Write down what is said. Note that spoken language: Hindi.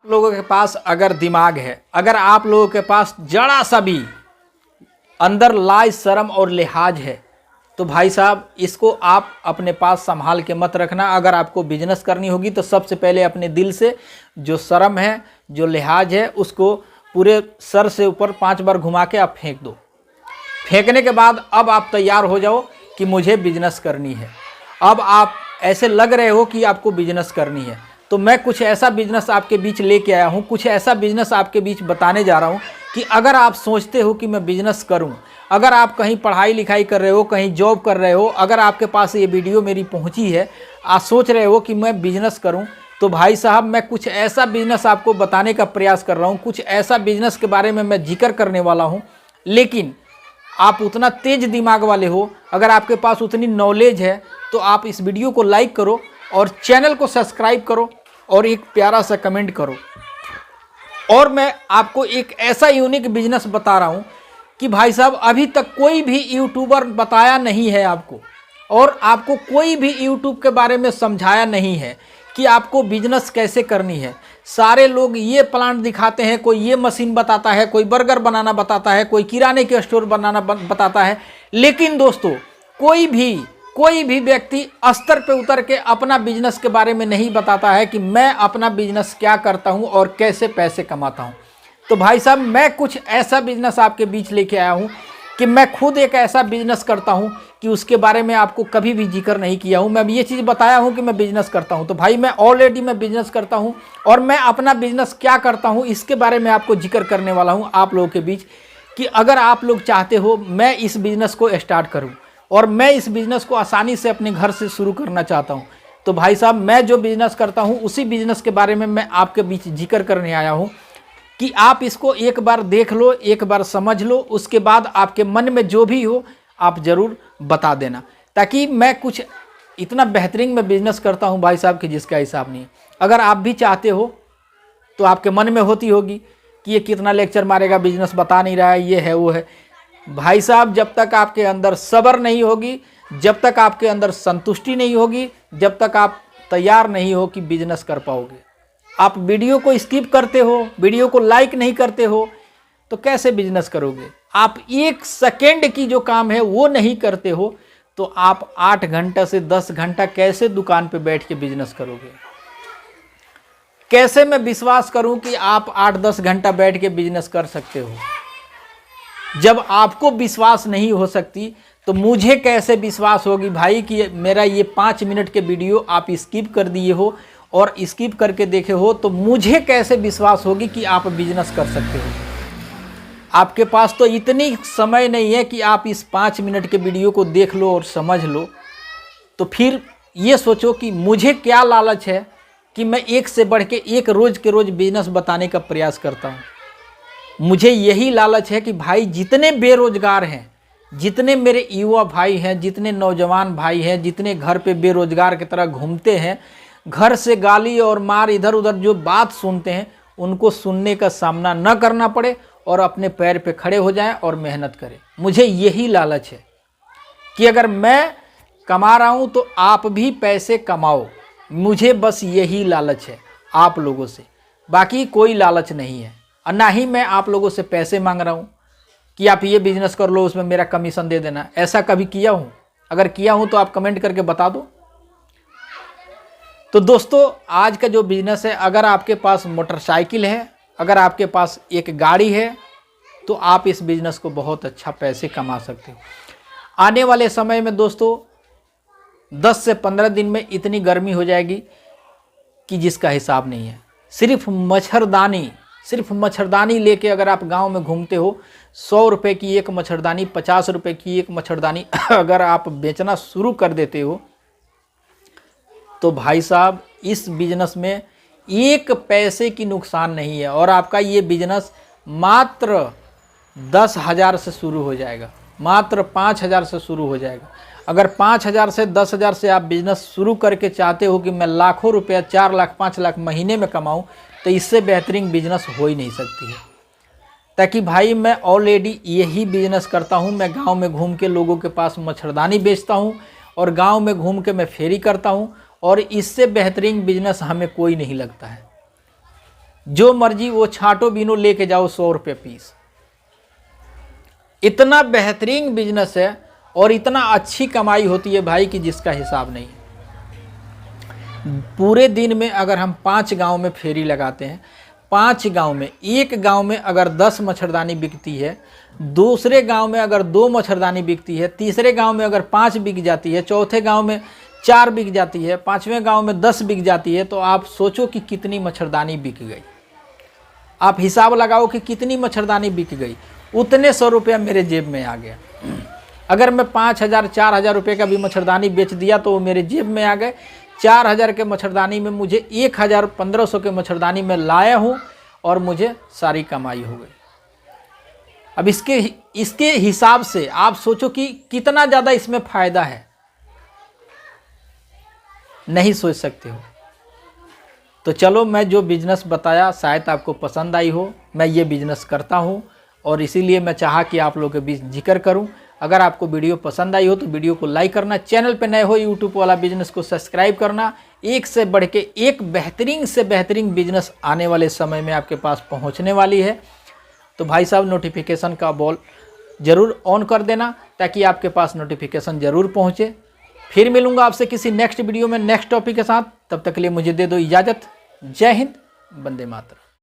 लोगों के पास अगर दिमाग है, अगर आप लोगों के पास जरा सा भी अंदर लाज शर्म और लिहाज है, तो भाई साहब इसको आप अपने पास संभाल के मत रखना। अगर आपको बिजनेस करनी होगी तो सबसे पहले अपने दिल से जो शर्म है, जो लिहाज है, उसको पूरे सर से ऊपर 5 बार घुमा के आप फेंक दो। फेंकने के बाद अब आप तैयार हो जाओ कि मुझे बिजनेस करनी है। अब आप ऐसे लग रहे हो कि आपको बिजनेस करनी है, तो मैं कुछ ऐसा बिजनेस आपके बीच लेके आया हूँ, कुछ ऐसा बिजनेस आपके बीच बताने जा रहा हूँ कि अगर आप सोचते हो कि मैं बिजनेस करूँ, अगर आप कहीं पढ़ाई लिखाई कर रहे हो, कहीं जॉब कर रहे हो, अगर आपके पास ये वीडियो मेरी पहुँची है, आप सोच रहे हो कि मैं बिजनेस करूँ, तो भाई साहब मैं कुछ ऐसा बिजनेस आपको बताने का प्रयास कर रहा हूँ, कुछ ऐसा बिजनेस के बारे में मैं जिक्र करने वाला हूँ। लेकिन आप उतना तेज दिमाग वाले हो, अगर आपके पास उतनी नॉलेज है, तो आप इस वीडियो को लाइक करो और चैनल को सब्सक्राइब करो और एक प्यारा सा कमेंट करो। और मैं आपको एक ऐसा यूनिक बिजनेस बता रहा हूं कि भाई साहब अभी तक कोई भी यूट्यूबर बताया नहीं है आपको, और आपको कोई भी यूट्यूब के बारे में समझाया नहीं है कि आपको बिजनेस कैसे करनी है। सारे लोग ये प्लांट दिखाते हैं, कोई ये मशीन बताता है, कोई बर्गर बनाना बताता है, कोई किराने के स्टोर बनाना बताता है, लेकिन दोस्तों कोई भी व्यक्ति स्तर पे उतर के अपना बिजनेस के बारे में नहीं बताता है कि मैं अपना बिजनेस क्या करता हूं और कैसे पैसे कमाता हूं। तो भाई साहब मैं कुछ ऐसा बिजनेस आपके बीच लेके आया हूं कि मैं खुद एक ऐसा बिजनेस करता हूं कि उसके बारे में आपको कभी भी जिक्र नहीं किया हूं। मैं ये चीज़ बताया हूं कि मैं बिजनेस करता हूं, तो भाई मैं ऑलरेडी मैं बिजनेस करता हूं, और मैं अपना बिजनेस क्या करता हूं इसके बारे में आपको जिक्र करने वाला हूं आप लोगों के बीच, कि अगर आप लोग चाहते हो मैं इस बिज़नेस को स्टार्ट करूँ और मैं इस बिज़नेस को आसानी से अपने घर से शुरू करना चाहता हूँ, तो भाई साहब मैं जो बिज़नेस करता हूँ उसी बिज़नेस के बारे में मैं आपके बीच जिक्र करने आया हूँ कि आप इसको एक बार देख लो, एक बार समझ लो, उसके बाद आपके मन में जो भी हो आप ज़रूर बता देना, ताकि मैं कुछ इतना बेहतरीन मैं बिज़नेस करता हूँ भाई साहब कि जिसका हिसाब नहीं है। अगर आप भी चाहते हो तो आपके मन में होती होगी कि ये कितना लेक्चर मारेगा, बिज़नेस बता नहीं रहा है, ये है वो है। भाई साहब जब तक आपके अंदर सब्र नहीं होगी, जब तक आपके अंदर संतुष्टि नहीं होगी, जब तक आप तैयार नहीं हो कि बिजनेस कर पाओगे, आप वीडियो को स्किप करते हो, वीडियो को लाइक नहीं करते हो, तो कैसे बिजनेस करोगे? आप 1 सेकेंड की जो काम है वो नहीं करते हो, तो आप 8 घंटा से 10 घंटा कैसे दुकान पे बैठ के बिजनेस करोगे? कैसे मैं विश्वास करूं कि आप 8-10 घंटा बैठ के बिजनेस कर सकते हो? जब आपको विश्वास नहीं हो सकती तो मुझे कैसे विश्वास होगी भाई कि मेरा ये 5 मिनट के वीडियो आप स्किप कर दिए हो और स्किप करके देखे हो, तो मुझे कैसे विश्वास होगी कि आप बिजनेस कर सकते हो? आपके पास तो इतनी समय नहीं है कि आप इस 5 मिनट के वीडियो को देख लो और समझ लो। तो फिर ये सोचो कि मुझे क्या लालच है कि मैं एक से बढ़ के एक रोज़ के रोज़ बिजनेस बताने का प्रयास करता हूँ। मुझे यही लालच है कि भाई जितने बेरोजगार हैं, जितने मेरे युवा भाई हैं, जितने नौजवान भाई हैं, जितने घर पे बेरोजगार की तरह घूमते हैं, घर से गाली और मार इधर उधर जो बात सुनते हैं, उनको सुनने का सामना न करना पड़े और अपने पैर पे खड़े हो जाएं और मेहनत करें। मुझे यही लालच है कि अगर मैं कमा रहा हूं तो आप भी पैसे कमाओ। मुझे बस यही लालच है आप लोगों से, बाकी कोई लालच नहीं है। और ना ही मैं आप लोगों से पैसे मांग रहा हूँ कि आप ये बिजनेस कर लो, उसमें मेरा कमीशन दे देना। ऐसा कभी किया हूँ? अगर किया हूँ तो आप कमेंट करके बता दो। तो दोस्तों आज का जो बिजनेस है, अगर आपके पास मोटरसाइकिल है, अगर आपके पास एक गाड़ी है, तो आप इस बिजनेस को बहुत अच्छा पैसे कमा सकते हो। आने वाले समय में दोस्तों 10 से 15 दिन में इतनी गर्मी हो जाएगी कि जिसका हिसाब नहीं है। सिर्फ मच्छरदानी लेके अगर आप गांव में घूमते हो, 100 रुपये की एक मच्छरदानी, 50 रुपये की एक मच्छरदानी अगर आप बेचना शुरू कर देते हो, तो भाई साहब इस बिजनेस में 1 पैसे की नुकसान नहीं है। और आपका ये बिजनेस मात्र 10,000 से शुरू हो जाएगा, मात्र 5,000 से शुरू हो जाएगा। अगर 5,000 से 10,000 से आप बिजनेस शुरू करके चाहते हो कि मैं लाखों रुपया, 4 लाख 5 लाख महीने में कमाऊं, तो इससे बेहतरीन बिजनेस हो ही नहीं सकती है। ताकि भाई मैं ऑलरेडी यही बिजनेस करता हूं। मैं गांव में घूम के लोगों के पास मच्छरदानी बेचता हूं और गांव में घूम के मैं फेरी करता हूं, और इससे बेहतरीन बिजनेस हमें कोई नहीं लगता है। जो मर्जी वो छांटो बीनो लेके जाओ 100 रुपये पीस। इतना बेहतरीन बिजनेस है और इतना अच्छी कमाई होती है भाई कि जिसका हिसाब नहीं। पूरे दिन में अगर हम 5 गांव में फेरी लगाते हैं, 5 गांव में, एक गांव में अगर 10 मच्छरदानी बिकती है, दूसरे गांव में अगर 2 मच्छरदानी बिकती है, तीसरे गांव में अगर 5 बिक जाती है, चौथे गांव में 4 बिक जाती है, 5वें गांव में 10 बिक जाती है, तो आप सोचो कि कितनी मच्छरदानी बिक गई। आप हिसाब लगाओ कि कितनी मच्छरदानी बिक गई। उतने 100 रुपया मेरे जेब में आ गया। अगर मैं 5,000 4,000 रुपये का भी मच्छरदानी बेच दिया तो वो मेरे जेब में आ गए। 4,000 के मच्छरदानी में मुझे 1,000 1500 के मच्छरदानी में लाया हूँ और मुझे सारी कमाई हो गई। अब इसके हिसाब से आप सोचो कि कितना ज़्यादा इसमें फ़ायदा है। नहीं सोच सकते हो। तो चलो, मैं जो बिज़नेस बताया शायद आपको पसंद आई हो। मैं ये बिज़नेस करता हूँ और इसीलिए मैं चाहा कि आप लोगों के बीच जिक्र करूँ। अगर आपको वीडियो पसंद आई हो तो वीडियो को लाइक करना, चैनल पे नए हो यूट्यूब वाला बिजनेस को सब्सक्राइब करना। एक से बढ़ के एक बेहतरीन से बेहतरीन बिजनेस आने वाले समय में आपके पास पहुंचने वाली है। तो भाई साहब, नोटिफिकेशन का बॉल ज़रूर ऑन कर देना ताकि आपके पास नोटिफिकेशन ज़रूर पहुँचे। फिर मिलूँगा आपसे किसी नेक्स्ट वीडियो में नेक्स्ट टॉपिक के साथ। तब तक के लिए मुझे दे दो इजाज़त। जय हिंद, वंदे मातरम।